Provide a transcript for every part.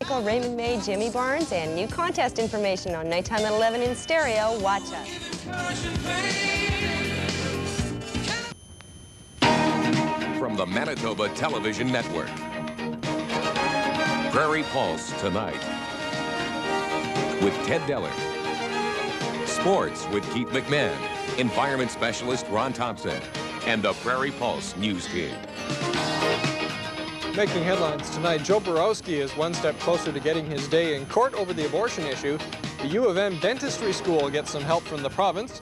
Michael, Raymond May, Jimmy Barnes, and new contest information on Nighttime at 11 in stereo. Watch us. From the Manitoba Television Network, Prairie Pulse tonight with Ted Deller. Sports with Keith McMahon, environment specialist Ron Thompson, and the Prairie Pulse News Team. Making headlines tonight, Joe Borowski is one step closer to getting his day in court over the abortion issue. The U of M dentistry school gets some help from the province,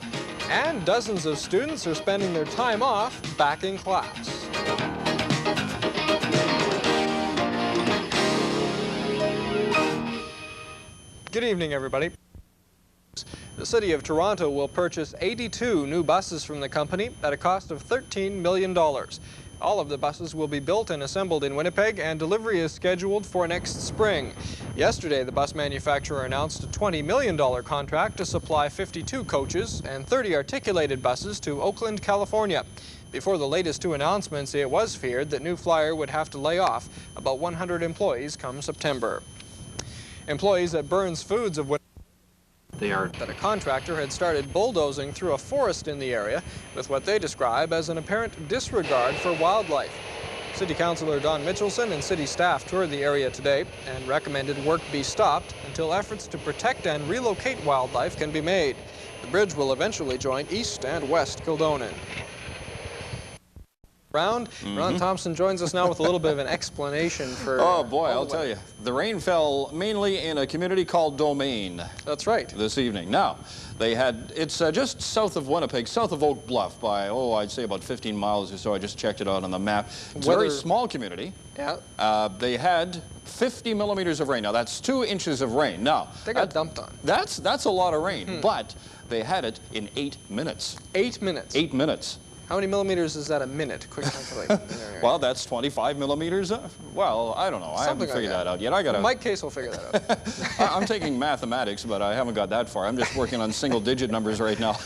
and dozens of students are spending their time off back in class. Good evening, everybody. The City of Toronto will purchase 82 new buses from the company at a cost of $13 million. All of the buses will be built and assembled in Winnipeg, and delivery is scheduled for next spring. Yesterday, the bus manufacturer announced a $20 million contract to supply 52 coaches and 30 articulated buses to Oakland, California. Before the latest two announcements, it was feared that New Flyer would have to lay off about 100 employees come September. Employees at Burns Foods of that a contractor had started bulldozing through a forest in the area with what they describe as an apparent disregard for wildlife. City Councillor Don Mitchelson and city staff toured the area today and recommended work be stopped until efforts to protect and relocate wildlife can be made. The bridge will eventually join East and West Kildonan. Ron Thompson joins us now with a little bit of an explanation for... Oh boy, I'll tell you. The rain fell mainly in a community called Domain. That's right. This evening. Now, they had, it's just south of Winnipeg, south of Oak Bluff by, I'd say about 15 miles or so. I just checked it out on the map. It's a very small community. Yeah. They had 50 millimeters of rain. Now, that's 2 inches of rain. Now, they got dumped on. That's a lot of rain, but they had it in 8 minutes. 8 minutes? 8 minutes. How many millimeters is that a minute? Quick calculation. Well, that's 25 millimeters. Well, I don't know. I haven't figured that out yet. I got Mike Case will figure that out. I'm taking mathematics, but I haven't got that far. I'm just working on single-digit numbers right now.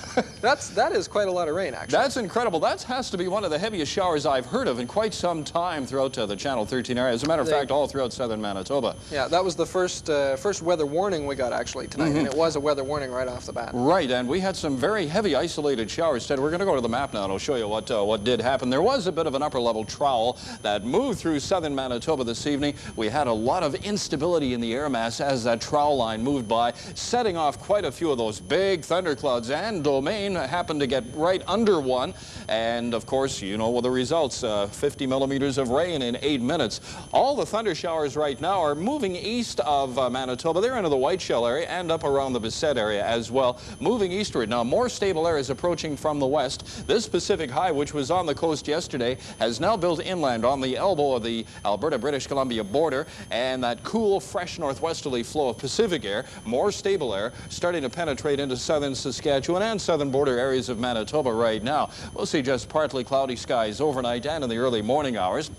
That is quite a lot of rain, actually. That's incredible. That has to be one of the heaviest showers I've heard of in quite some time throughout the Channel 13 area. As a matter of fact, all throughout southern Manitoba. Yeah, that was the first weather warning we got, actually, tonight, and it was a weather warning right off the bat. Right, and we had some very heavy isolated showers. Ted, we're going to go to the map now, and I'll show you what did happen. There was a bit of an upper-level trowel that moved through southern Manitoba this evening. We had a lot of instability in the air mass as that trowel line moved by, setting off quite a few of those big thunderclouds, and Domain happened to get right under one. And, of course, you know what the results, 50 millimeters of rain in 8 minutes. All the thunder showers right now are moving east of Manitoba. They're into the Whiteshell area and up around the Bissett area as well, moving eastward. Now, more stable air is approaching from the west. This Pacific high, which was on the coast yesterday, has now built inland on the elbow of the Alberta-British Columbia border, and that cool, fresh northwesterly flow of Pacific air, more stable air, starting to penetrate into southern Saskatchewan and southern border areas of Manitoba right now. We'll see just partly cloudy skies overnight and in the early morning hours.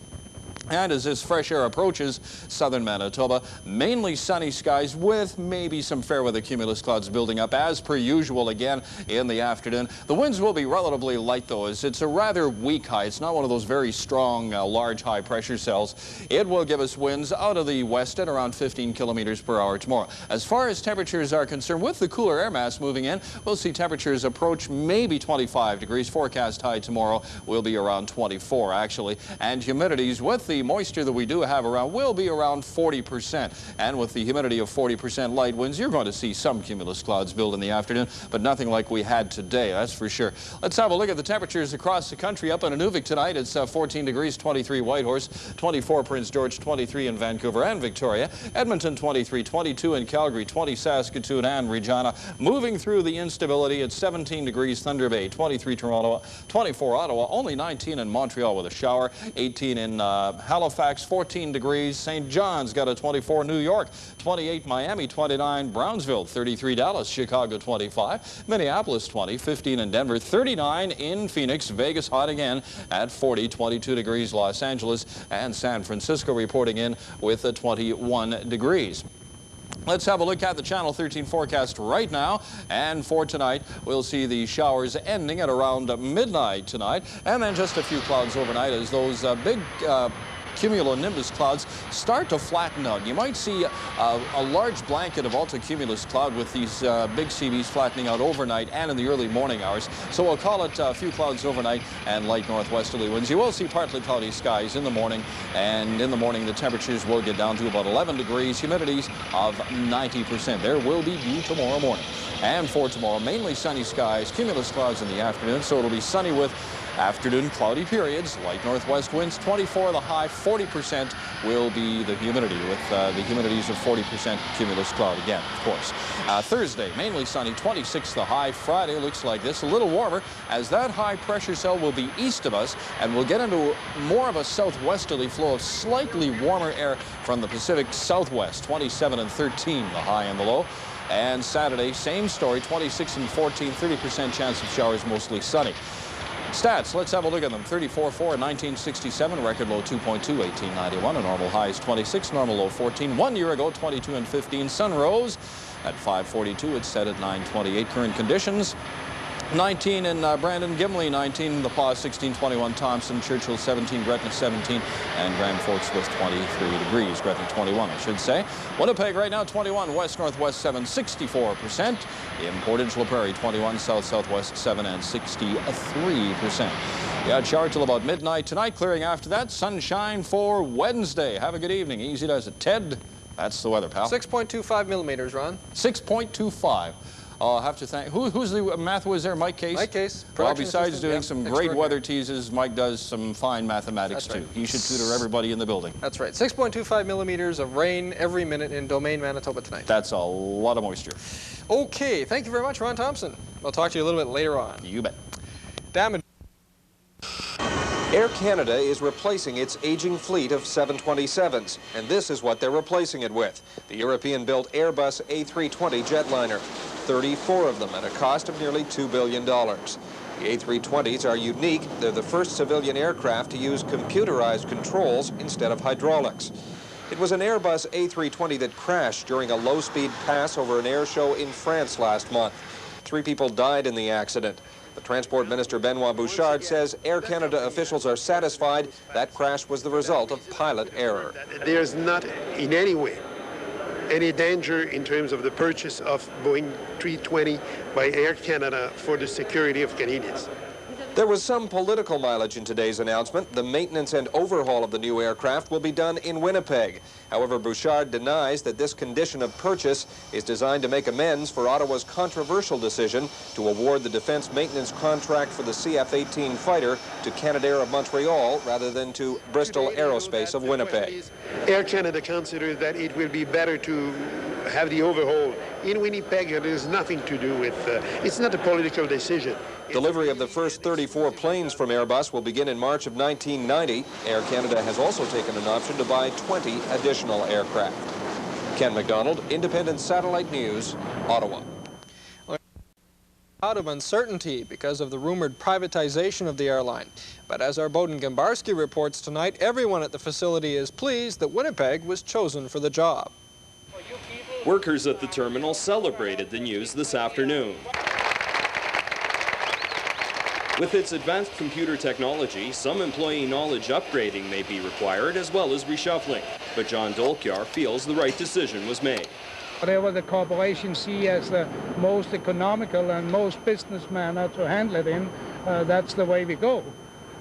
And as this fresh air approaches southern Manitoba, mainly sunny skies with maybe some fair weather cumulus clouds building up as per usual again in the afternoon. The winds will be relatively light though, as it's a rather weak high. It's not one of those very strong, large high pressure cells. It will give us winds out of the west at around 15 kilometers per hour tomorrow. As far as temperatures are concerned, with the cooler air mass moving in, we'll see temperatures approach maybe 25 degrees. Forecast high tomorrow will be around 24 actually. And humidities with the moisture that we do have around will be around 40%. And with the humidity of 40% light winds, you're going to see some cumulus clouds build in the afternoon, but nothing like we had today, that's for sure. Let's have a look at the temperatures across the country. Up in Inuvik tonight, it's 14 degrees, 23 Whitehorse, 24 Prince George, 23 in Vancouver and Victoria, Edmonton 23, 22 in Calgary, 20 Saskatoon and Regina. Moving through the instability, it's 17 degrees Thunder Bay, 23 Toronto, 24 Ottawa, only 19 in Montreal with a shower, 18 in Halifax, 14 degrees. St. John's got a 24. New York, 28. Miami, 29. Brownsville, 33. Dallas, Chicago, 25. Minneapolis, 20. 15 in Denver, 39 in Phoenix. Vegas hot again at 40. 22 degrees. Los Angeles and San Francisco reporting in with 21 degrees. Let's have a look at the Channel 13 forecast right now. And for tonight, we'll see the showers ending at around midnight tonight. And then just a few clouds overnight as those big cumulonimbus clouds start to flatten out. You might see a large blanket of altocumulus cloud with these big CVs flattening out overnight and in the early morning hours. So we'll call it a few clouds overnight and light northwesterly winds. You will see partly cloudy skies in the morning, and in the morning the temperatures will get down to about 11 degrees, humidities of 90%. There will be dew tomorrow morning. And for tomorrow, mainly sunny skies, cumulus clouds in the afternoon, so it'll be sunny with afternoon cloudy periods, light northwest winds, 24 the high, 40% will be the humidity, with the humidities of 40% cumulus cloud again, of course. Thursday, mainly sunny, 26 the high. Friday looks like this, a little warmer, as that high pressure cell will be east of us, and we'll get into more of a southwesterly flow of slightly warmer air from the Pacific Southwest, 27 and 13 the high and the low. And Saturday, same story, 26 and 14, 30% chance of showers, mostly sunny. Stats, let's have a look at them. 34.4 in 1967, record low 2.2, 1891, a normal high is 26, normal low 14. 1 year ago, 22 and 15. Sun rose at 5:42. It's set at 9:28. Current conditions, 19 in Brandon, Gimli 19, La Paz 16, 21, Thompson, Churchill 17, Gretna 17, and Grand Forks with 23 degrees. Gretna 21, I should say. Winnipeg right now 21, west-northwest 7, 64%. In Portage La Prairie 21, south-southwest 7 and 63%. Yeah, shower till about midnight tonight, clearing after that. Sunshine for Wednesday. Have a good evening. Easy does it. Ted, that's the weather, pal. 6.25 millimeters, Ron. 6.25. I'll have to thank, who's the math whiz there, Mike Case? Mike Case. Well, besides doing some great weather teases, Mike does some fine mathematics too. He should tutor everybody in the building. That's right. 6.25 millimeters of rain every minute in Domain, Manitoba tonight. That's a lot of moisture. Okay, thank you very much, Ron Thompson. I'll talk to you a little bit later on. You bet. Damage. Air Canada is replacing its aging fleet of 727s, and this is what they're replacing it with. The European-built Airbus A320 jetliner. 34 of them at a cost of nearly $2 billion. The A320s are unique. They're the first civilian aircraft to use computerized controls instead of hydraulics. It was an Airbus A320 that crashed during a low-speed pass over an air show in France last month. 3 people died in the accident. The Transport Minister Benoit Bouchard says Air Canada officials are satisfied that crash was the result of pilot error. There's not in any way any danger in terms of the purchase of Boeing 320 by Air Canada for the security of Canadians. There was some political mileage in today's announcement. The maintenance and overhaul of the new aircraft will be done in Winnipeg. However, Bouchard denies that this condition of purchase is designed to make amends for Ottawa's controversial decision to award the defense maintenance contract for the CF-18 fighter to Canadair of Montreal rather than to Bristol Aerospace of Winnipeg. Air Canada considers that it will be better to have the overhaul in Winnipeg. It has nothing to do with, it's not a political decision. Delivery of the first 34 planes from Airbus will begin in March of 1990. Air Canada has also taken an option to buy 20 additional aircraft. Ken McDonald, Independent Satellite News, Ottawa. Out of uncertainty because of the rumored privatization of the airline. But as our Bowden Gombarski reports tonight, everyone at the facility is pleased that Winnipeg was chosen for the job. Workers at the terminal celebrated the news this afternoon. With its advanced computer technology, some employee knowledge upgrading may be required as well as reshuffling. But John Dolkyar feels the right decision was made. Whatever the corporation see as the most economical and most business manner to handle it in, that's the way we go.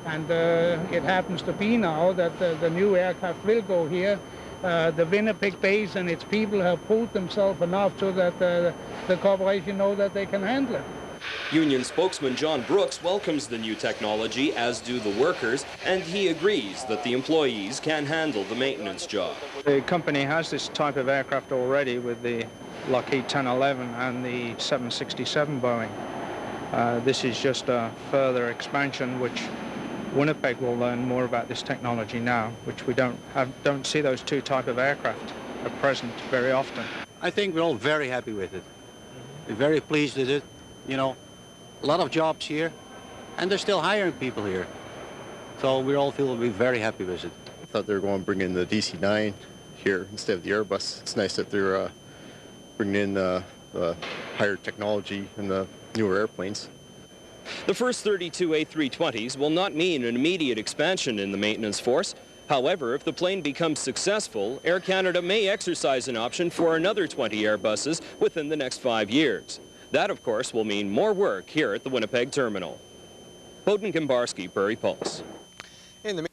And it happens to be now that the new aircraft will go here. The Winnipeg base and its people have pulled themselves enough so that the corporation know that they can handle it. Union spokesman John Brooks welcomes the new technology, as do the workers, and he agrees that the employees can handle the maintenance job. The company has this type of aircraft already with the Lockheed 1011 and the 767 Boeing. This is just a further expansion, which Winnipeg will learn more about this technology now, which we don't see those two type of aircraft at present very often. I think we're all very happy with it. We're very pleased with it. You know, a lot of jobs here, and they're still hiring people here. So we all feel we're very happy with it. I thought they were going to bring in the DC-9 here instead of the Airbus. It's nice that they're bringing in the higher technology and the newer airplanes. The first 32 A320s will not mean an immediate expansion in the maintenance force. However, if the plane becomes successful, Air Canada may exercise an option for another 20 Airbuses within the next 5 years. That, of course, will mean more work here at the Winnipeg Terminal. Bowden Kimbarski, Prairie Pulse. In the